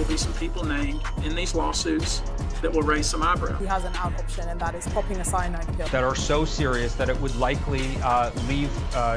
will be some people named in these lawsuits that will raise some eyebrows. He has an out option, and that is popping a cyanide pill. That are so serious that it would likely leave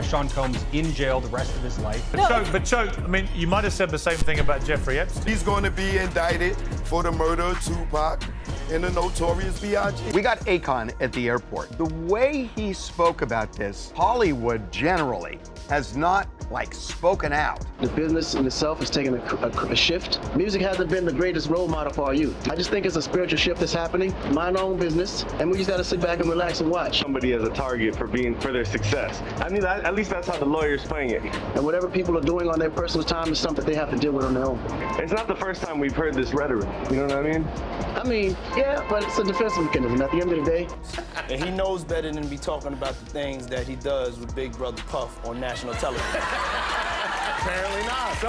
Sean Combs in jail the rest of his life. But Choke, I mean, you might have said the same thing about Jeffrey Epstein. He's going to be indicted for the murder of Tupac and the Notorious B.I.G. We got Akon at the airport. The way he spoke about this, Hollywood generally has not, spoken out. The business in itself is taking a shift. Music hasn't been the greatest role model for our youth. I just think it's a spiritual shift that's happening. Mind our own business, and we just gotta sit back and relax and watch. Somebody as a target for their success. I mean, at least that's how the lawyer's playing it. And whatever people are doing on their personal time is something they have to deal with on their own. It's not the first time we've heard this rhetoric, you know what I mean? Yeah, but it's a defense mechanism. At the end of the day, and he knows better than to be talking about the things that he does with Big Brother Puff on national television. Apparently not.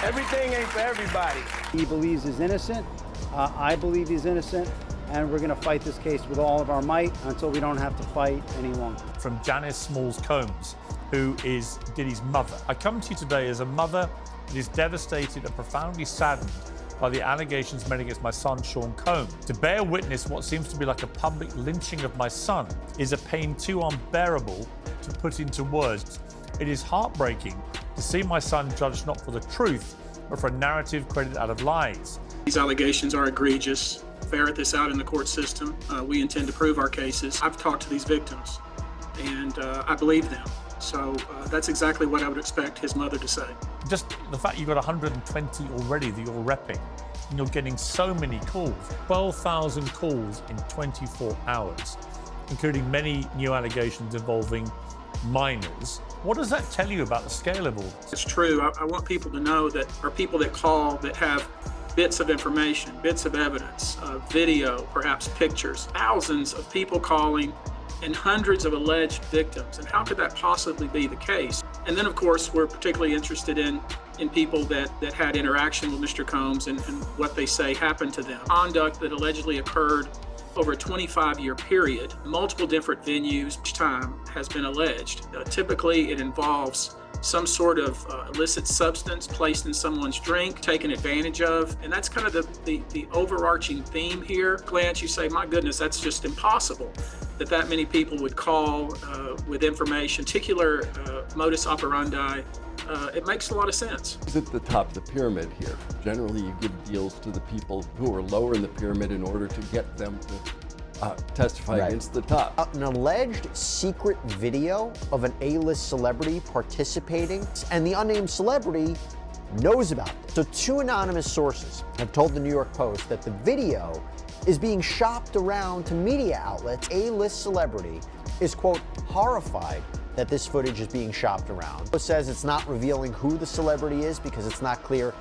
Everything ain't for everybody. He believes he's innocent. I believe he's innocent. And we're going to fight this case with all of our might until we don't have to fight any longer. From Janice Smalls Combs, who is Diddy's mother. I come to you today as a mother that is devastated and profoundly saddened by the allegations made against my son, Sean Combs. To bear witness what seems to be like a public lynching of my son is a pain too unbearable to put into words. It is heartbreaking to see my son judged not for the truth, but for a narrative created out of lies. These allegations are egregious. Ferret this out in the court system. We intend to prove our cases. I've talked to these victims, and I believe them. So that's exactly what I would expect his mother to say. Just the fact you've got 120 already that you're repping, and you're getting so many calls, 12,000 calls in 24 hours, including many new allegations involving minors. What does that tell you about the scale of all this? It's true. I want people to know that are people that call that have bits of information, bits of evidence, video, perhaps pictures, thousands of people calling and hundreds of alleged victims. And how could that possibly be the case? And then, of course, we're particularly interested in people that had interaction with Mr. Combs and what they say happened to them. Conduct that allegedly occurred over a 25-year period, multiple different venues, each time has been alleged. Typically, it involves some sort of illicit substance placed in someone's drink, taken advantage of, and that's kind of the overarching theme here. Glance, you say, my goodness, that's just impossible that many people would call with information, particular modus operandi. It makes a lot of sense. Who's at the top of the pyramid here? Generally, you give deals to the people who are lower in the pyramid in order to get them to testify against the top. An alleged secret video of an A-list celebrity participating, and the unnamed celebrity knows about it. So 2 anonymous sources have told the New York Post that the video is being shopped around to media outlets. A-list celebrity is, quote, horrified that this footage is being shopped around. It says it's not revealing who the celebrity is because it's not clear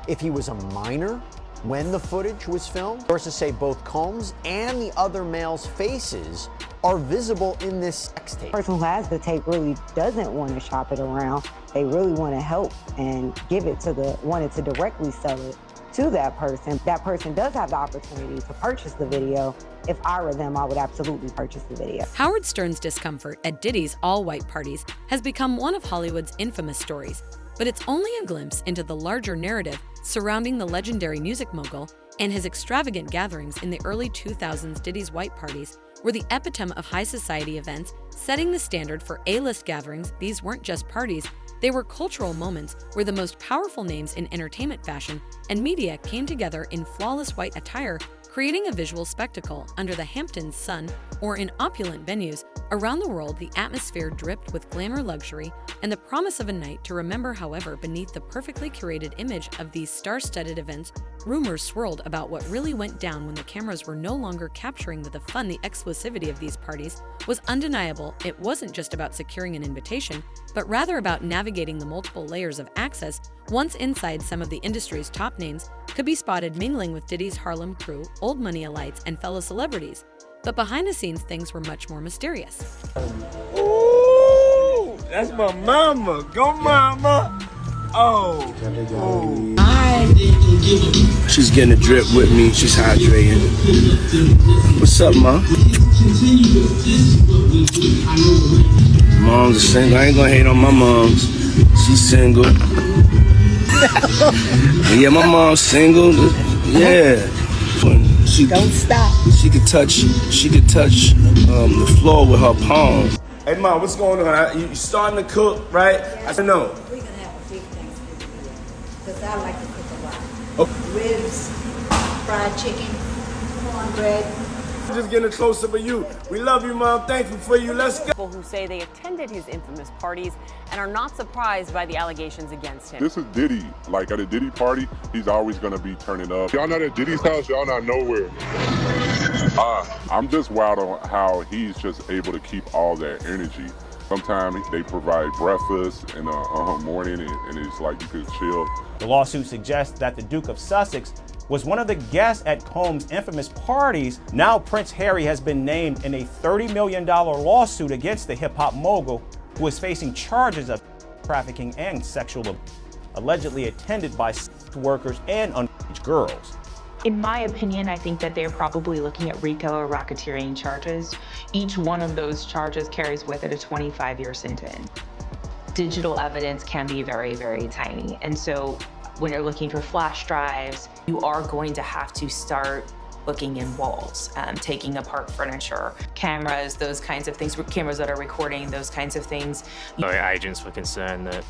if he was a minor when the footage was filmed. Sources say both Combs and the other male's faces are visible in this sex tape. The person who has the tape really doesn't want to shop it around. They really want to help and give it to wanted to directly sell it to that person. That person does have the opportunity to purchase the video. If I were them, I would absolutely purchase the video. Howard Stern's discomfort at Diddy's all-white parties has become one of Hollywood's infamous stories, but it's only a glimpse into the larger narrative surrounding the legendary music mogul and his extravagant gatherings in the early 2000s. Diddy's white parties were the epitome of high society events, setting the standard for A-list gatherings. These weren't just parties, they were cultural moments where the most powerful names in entertainment, fashion, and media came together in flawless white attire, creating a visual spectacle. Under the Hamptons' sun or in opulent venues around the world, the atmosphere dripped with glamour, luxury, and the promise of a night to remember. However, beneath the perfectly curated image of these star-studded events, rumors swirled about what really went down when the cameras were no longer capturing the fun. The exclusivity of these parties was undeniable. It wasn't just about securing an invitation, but rather about navigating the multiple layers of access. Once inside, some of the industry's top names could be spotted mingling with Diddy's Harlem crew, old money elites, and fellow celebrities. But behind the scenes, things were much more mysterious. Ooh, that's my mama. Go mama. Oh. She's getting a drip with me. She's hydrating. What's up, ma? Mom's a single. I ain't gonna hate on my moms. She's single. Yeah, my mom's single. Yeah. Don't stop. She could touch the floor with her palm. Hey, Mom, what's going on? You starting to cook, right? I said no. We're gonna have a big Thanksgiving here, because I like to cook a lot. Oh. Ribs, fried chicken, cornbread. Just getting closer for you. We love you, Mom. Thankful for you. Let's go. People who say they attended his infamous parties and are not surprised by the allegations against him. This is Diddy. Like at a Diddy party, he's always gonna be turning up. Y'all not at Diddy's house, y'all not nowhere. I'm just wowed on how he's just able to keep all that energy. Sometimes they provide breakfast in the morning and it's like you could chill. The lawsuit suggests that the Duke of Sussex was one of the guests at Combs' infamous parties. Now Prince Harry has been named in a $30 million lawsuit against the hip-hop mogul, who is facing charges of trafficking and sexual abuse, allegedly attended by sex workers and underage girls. In my opinion, I think that they're probably looking at RICO or racketeering charges. Each one of those charges carries with it a 25-year sentence. Digital evidence can be very, very tiny. And so when you're looking for flash drives, you are going to have to start looking in walls, taking apart furniture, cameras, those kinds of things, cameras that are recording, those kinds of things. Agents were concerned that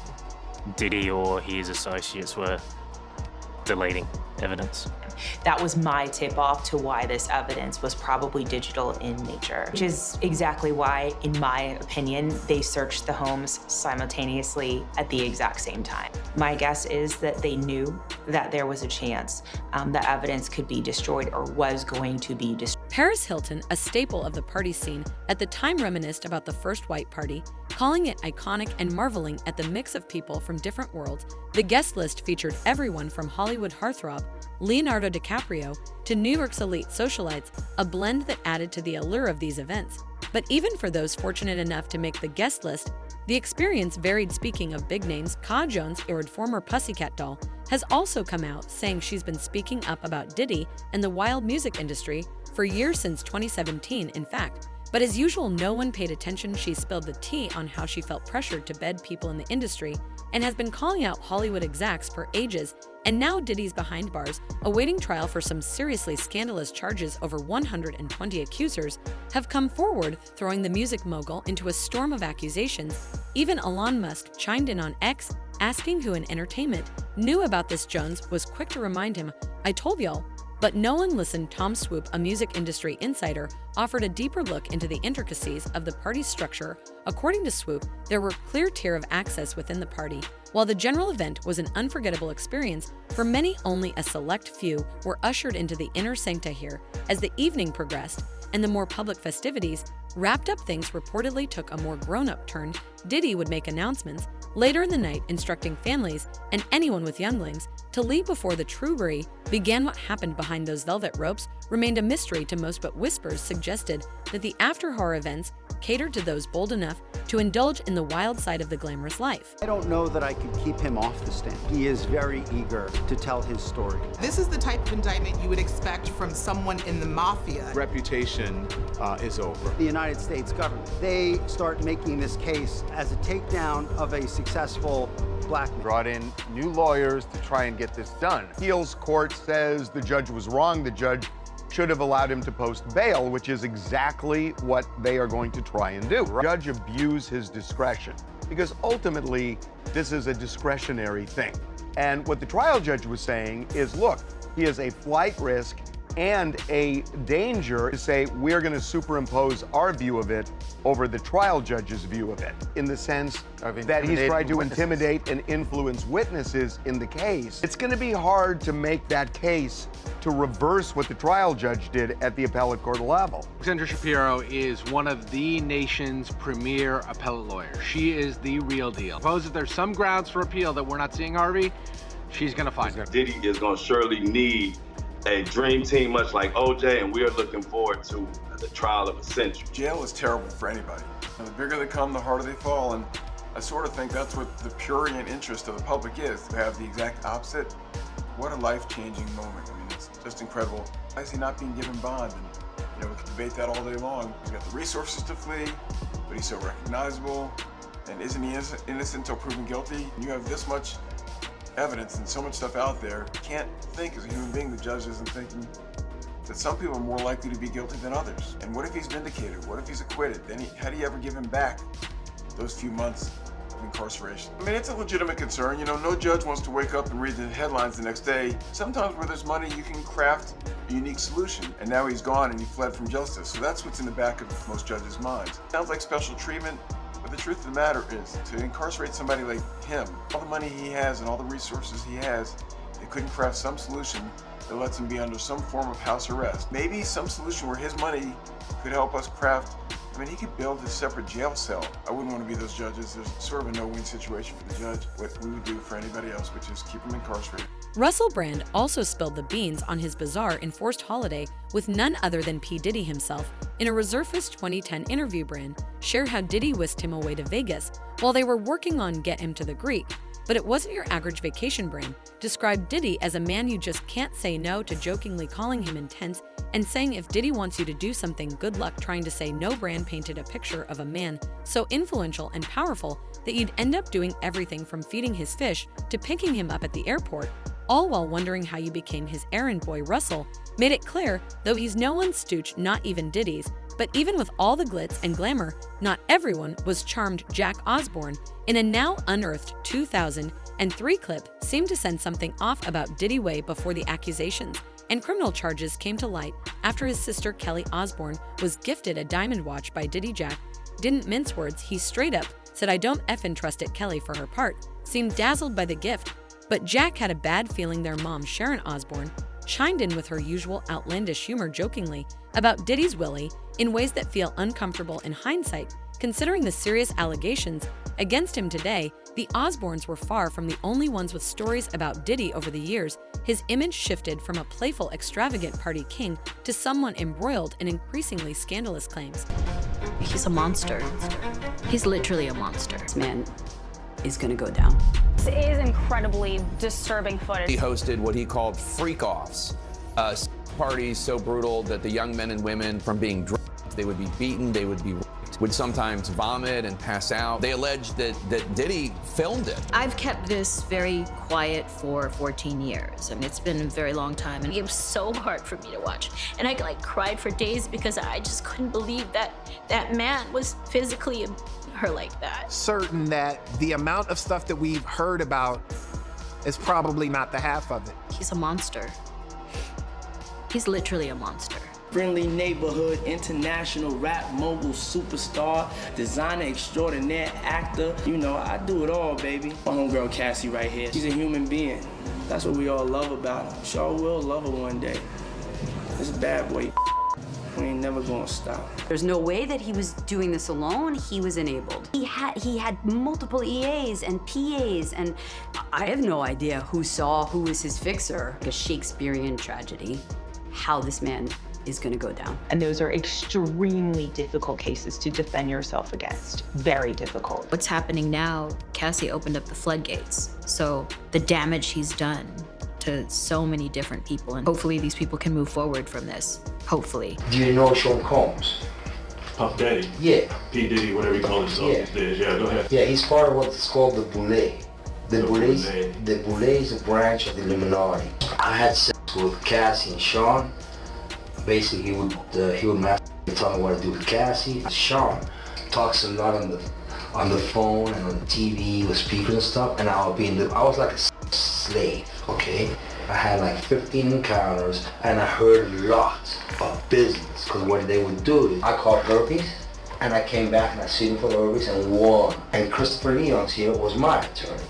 Diddy or his associates were deleting evidence. That was my tip-off to why this evidence was probably digital in nature, which is exactly why, in my opinion, they searched the homes simultaneously at the exact same time. My guess is that they knew that there was a chance the evidence could be destroyed or was going to be destroyed. Paris Hilton, a staple of the party scene, at the time reminisced about the first white party, calling it iconic and marveling at the mix of people from different worlds. The guest list featured everyone from Hollywood heartthrob Leonardo DiCaprio to New York's elite socialites, a blend that added to the allure of these events. But even for those fortunate enough to make the guest list, the experience varied. Speaking of big names, Ka Jones, a former Pussycat doll, has also come out saying she's been speaking up about Diddy and the wild music industry for years, since 2017, in fact. But as usual, no one paid attention. She spilled the tea on how she felt pressured to bed people in the industry and has been calling out Hollywood execs for ages. And now Diddy's behind bars, awaiting trial for some seriously scandalous charges. Over 120 accusers have come forward, throwing the music mogul into a storm of accusations. Even Elon Musk chimed in on X, asking who in entertainment knew about this. Jones was quick to remind him, "I told y'all." But no one listened. Tom Swoop, a music industry insider, offered a deeper look into the intricacies of the party's structure. According to Swoop, there were clear tiers of access within the party. While the general event was an unforgettable experience, for many only a select few were ushered into the inner sancta here. As the evening progressed and the more public festivities wrapped up, things reportedly took a more grown-up turn. Diddy would make announcements later in the night, instructing families and anyone with younglings to leave before the troopery began. What happened behind those velvet ropes remained a mystery to most, but whispers suggested that the after-horror events catered to those bold enough to indulge in the wild side of the glamorous life. I don't know that I could keep him off the stand. He is very eager to tell his story. This is the type of indictment you would expect from someone in the mafia. Reputation is over. The United States government, they start making this case as a takedown of a successful black man. Brought in new lawyers to try and get this done. Appeals court says the judge was wrong. The judge should have allowed him to post bail, which is exactly what they are going to try and do. The judge abused his discretion because ultimately this is a discretionary thing. And what the trial judge was saying is, look, he is a flight risk and a danger to say we're going to superimpose our view of it over the trial judge's view of it, in the sense that he's tried to intimidate and influence witnesses in the case. It's going to be hard to make that case to reverse what the trial judge did at the appellate court level. Alexandra Shapiro is one of the nation's premier appellate lawyers. She is the real deal. Suppose if there's some grounds for appeal that we're not seeing, Harvey, she's going to find it. Diddy is going to surely need a dream team much like OJ, and we are looking forward to the trial of a century. Jail is terrible for anybody. And the bigger they come, the harder they fall, and I sort of think that's what the prurient interest of the public is, to have the exact opposite. What a life-changing moment. I mean, it's just incredible. Why is he not being given bond? And, we can debate that all day long. He's got the resources to flee, but he's so recognizable. And isn't he innocent until proven guilty? You have this much evidence and so much stuff out there, you can't think as a human being the judge isn't thinking that some people are more likely to be guilty than others. And what if he's vindicated? What if he's acquitted? Then how do you ever give him back those few months of incarceration? I mean, it's a legitimate concern. You know, no judge wants to wake up and read the headlines the next day. Sometimes where there's money, you can craft a unique solution. And now he's gone and he fled from justice. So that's what's in the back of most judges' minds. Sounds like special treatment, but the truth of the matter is, to incarcerate somebody like him, all the money he has and all the resources he has, they couldn't craft some solution that lets him be under some form of house arrest. Maybe some solution where his money could help us craft. I mean, he could build a separate jail cell. I wouldn't want to be those judges. There's sort of a no-win situation for the judge. What we would do for anybody else, which is keep him incarcerated. Russell Brand also spilled the beans on his bizarre enforced holiday with none other than P. Diddy himself. In a Resurfaced 2010 interview, Brand shared how Diddy whisked him away to Vegas while they were working on Get Him to the Greek. But it wasn't your average vacation. Brand described Diddy as a man you just can't say no to, jokingly calling him intense and saying if Diddy wants you to do something, good luck trying to say no. Brand painted a picture of a man so influential and powerful that you'd end up doing everything from feeding his fish to picking him up at the airport, all while wondering how you became his errand boy. Russell made it clear, though he's no one's stooge, not even Diddy's, but even with all the glitz and glamour, not everyone was charmed. Jack Osbourne, in a now unearthed 2003 clip, seemed to sense something off about Diddy way before the accusations and criminal charges came to light after his sister Kelly Osbourne was gifted a diamond watch by Diddy. Jack didn't mince words. He straight up said, "I don't effing trust it." Kelly, for her part, seemed dazzled by the gift, but Jack had a bad feeling. Their mom, Sharon Osbourne, chimed in with her usual outlandish humor, jokingly about Diddy's Willie in ways that feel uncomfortable in hindsight, considering the serious allegations against him. Today, the Osbournes were far from the only ones with stories about Diddy. Over the years, his image shifted from a playful, extravagant party king to someone embroiled in increasingly scandalous claims. He's a monster. He's literally a monster. This man is gonna go down. This is incredibly disturbing footage. He hosted what he called freak-offs, parties so brutal that the young men and women, from being drugged, they would be beaten, they would be raped, would sometimes vomit and pass out. They alleged that Diddy filmed it. I've kept this very quiet for 14 years. I mean, it's been a very long time, and it was so hard for me to watch. And I cried for days because I just couldn't believe that that man was physically her like that. Certain that the amount of stuff that we've heard about is probably not the half of it. He's a monster. He's literally a monster. Friendly neighborhood, international rap mogul, superstar, designer extraordinaire, actor. You know, I do it all, baby. My homegirl Cassie right here. She's a human being. That's what we all love about her. Sure will love her one day. This bad boy, we ain't never gonna stop. There's no way that he was doing this alone. He was enabled. He had multiple EAs and PAs, and I have no idea who was his fixer. A Shakespearean tragedy, how this man is gonna go down. And those are extremely difficult cases to defend yourself against. Very difficult. What's happening now, Cassie opened up the floodgates. So the damage he's done to so many different people, and hopefully these people can move forward from this. Hopefully. Do you know Sean Combs? Puff Daddy? Yeah. P. Diddy, whatever he calls himself these days. Yeah, go ahead. Yeah, he's part of what's called the Boule. The Boule is a branch of the Illuminati. I had sex with Cassie and Sean. Basically, he would mess and tell me what to do with Cassie. Sean talks a lot on the phone and on the TV with speakers and stuff, and I was like a slave, okay? I had like 15 encounters, and I heard a lot of business, because what they would do is, I called herpes, and I came back and I sued him for the herpes and won. And Christopher Leon's here was my attorney.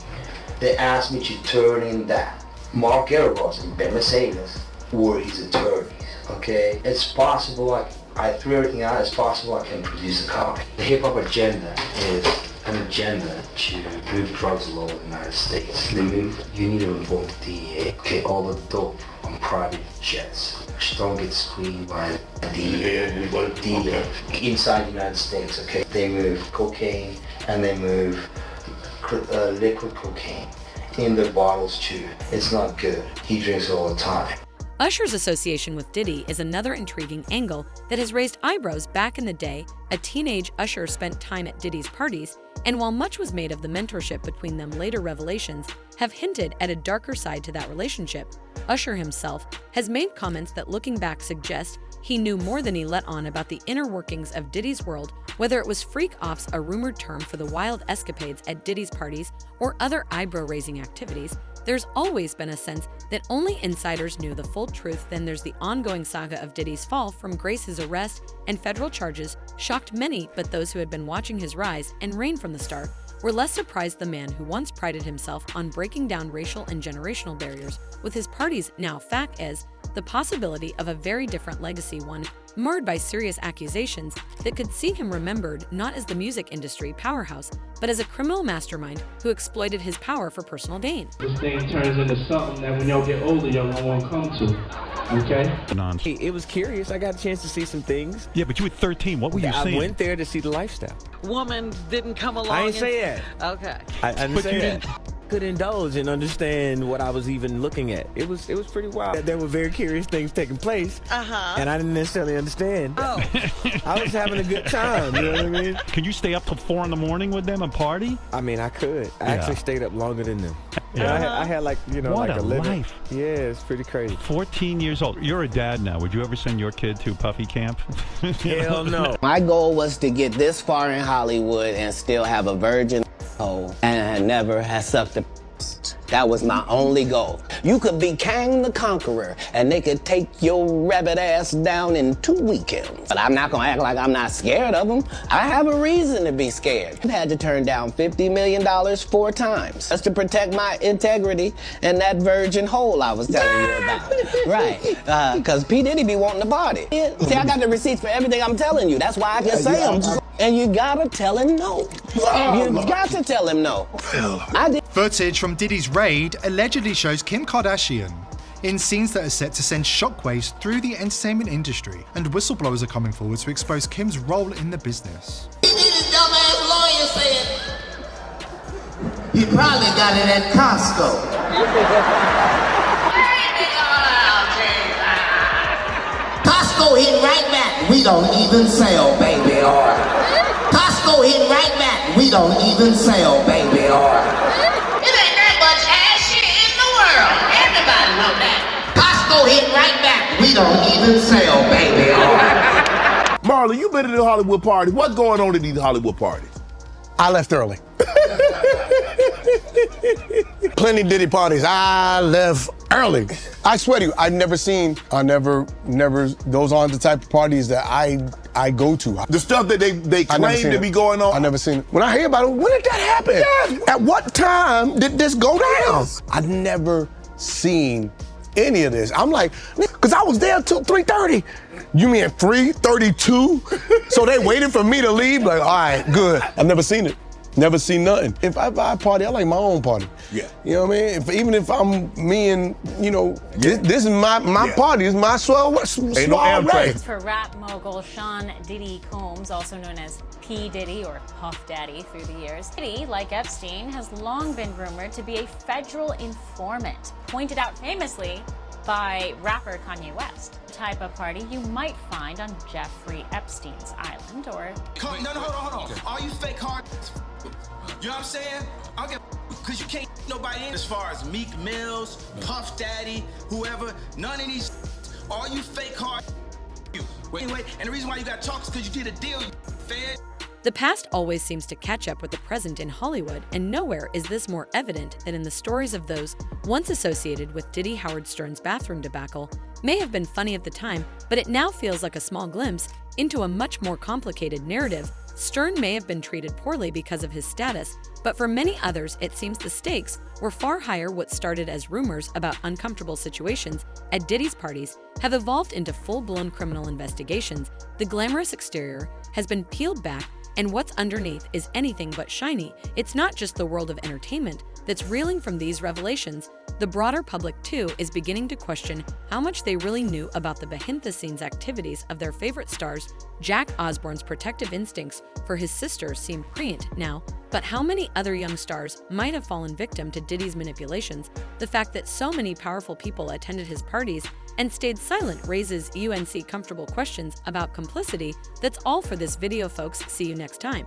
They asked me to turn in that. Mark Eros and Ben Mercedes were his attorneys, okay? It's possible, I threw everything out, it's possible I can produce a copy. The hip-hop agenda is an agenda to move drugs all over the United States. You need to involve the DEA. Okay, all the dope on private jets, which don't get screened by the DEA inside the United States, okay? They move cocaine and they move liquid cocaine in their bottles too. It's not good. He drinks it all the time. Usher's association with Diddy is another intriguing angle that has raised eyebrows. Back in the day, a teenage Usher spent time at Diddy's parties, and while much was made of the mentorship between them, later revelations have hinted at a darker side to that relationship. Usher himself has made comments that, looking back, suggest he knew more than he let on about the inner workings of Diddy's world, whether it was freak-offs, a rumored term for the wild escapades at Diddy's parties, or other eyebrow-raising activities. There's always been a sense that only insiders knew the full truth. Then there's the ongoing saga of Diddy's fall from grace. His arrest and federal charges shocked many, but those who had been watching his rise and reign from the start were less surprised. The man who once prided himself on breaking down racial and generational barriers with his parties now fact as the possibility of a very different legacy, one marred by serious accusations that could see him remembered not as the music industry powerhouse, but as a criminal mastermind who exploited his power for personal gain. This thing turns into something that when y'all get older, y'all won't come to, okay? It was curious. I got a chance to see some things. Yeah, but you were 13. What were you seeing? I went there to see the lifestyle. Woman didn't come along. I didn't say that. Okay. I didn't say that. Could indulge and understand what I was even looking at. It was pretty wild. There were very curious things taking place, and I didn't necessarily understand. Oh. I was having a good time, you know what I mean? Can you stay up till 4 in the morning with them and party? I mean, I could. I actually stayed up longer than them. Yeah. I had like, what like a living. life. Yeah, it's pretty crazy. 14 years old. You're a dad now. Would you ever send your kid to Puffy camp? Hell no. My goal was to get this far in Hollywood and still have a virgin hole and never have sucked a. That was my only goal. You could be Kang the Conqueror, and they could take your rabbit ass down in 2 weekends. But I'm not gonna act like I'm not scared of them. I have a reason to be scared. I had to turn down $50 million 4 times just to protect my integrity and that virgin hole I was telling you about. Right, because P. Diddy be wanting to party. See, I got the receipts for everything I'm telling you. That's why I can say them. And you gotta tell him no. You got to tell him no. Footage from Diddy's raid allegedly shows Kim Kardashian in scenes that are set to send shockwaves through the entertainment industry, and whistleblowers are coming forward to expose Kim's role in the business. This dumbass lawyer said you probably got it at Costco. Costco hitting right back. We don't even sell baby oil. Costco hitting right back. We don't even sell baby oil. It ain't that much ass shit in the world. Everybody know that. Costco hitting right back. We don't even sell baby oil. Marlon, you been to the Hollywood party. What's going on at these Hollywood parties? I left early. Plenty Diddy parties. I left early. I swear to you, those aren't the type of parties that I go to. The stuff that they claim to be going on. I never seen it. When I hear about it, when did that happen? Yeah. At what time did this go down? I've never seen any of this. I'm like, because I was there till 3:30. You mean 3:32? So they waited for me to leave? Like, all right, good. I've never seen it. Never seen nothing. If I buy a party, I like my own party. Yeah. You know what I mean? Even if I'm me and, this is my party. It's my swell rate. For rap mogul Sean Diddy Combs, also known as P. Diddy or Puff Daddy through the years. Diddy, like Epstein, has long been rumored to be a federal informant, pointed out famously by rapper Kanye West. The type of party you might find on Jeffrey Epstein's island or... No, hold on. All you fake hard... You know what I'm saying? I'll get because you can't nobody in as far as Meek Mills, Puff Daddy, whoever, none of these all you fake hard anyway, and the reason why you got talk is because you did a deal, you fed. The past always seems to catch up with the present in Hollywood, and nowhere is this more evident than in the stories of those once associated with Diddy Howard Stern's bathroom debacle. May have been funny at the time, but it now feels like a small glimpse into a much more complicated narrative. Stern may have been treated poorly because of his status, but for many others, it seems the stakes were far higher. What started as rumors about uncomfortable situations at Diddy's parties have evolved into full-blown criminal investigations. The glamorous exterior has been peeled back, and what's underneath is anything but shiny. It's not just the world of entertainment that's reeling from these revelations. The broader public, too, is beginning to question how much they really knew about the behind-the-scenes activities of their favorite stars. Jack Osbourne's protective instincts for his sister seem prescient now, but how many other young stars might have fallen victim to Diddy's manipulations? The fact that so many powerful people attended his parties and stayed silent raises UNC comfortable questions about complicity. That's all for this video, folks. See you next time.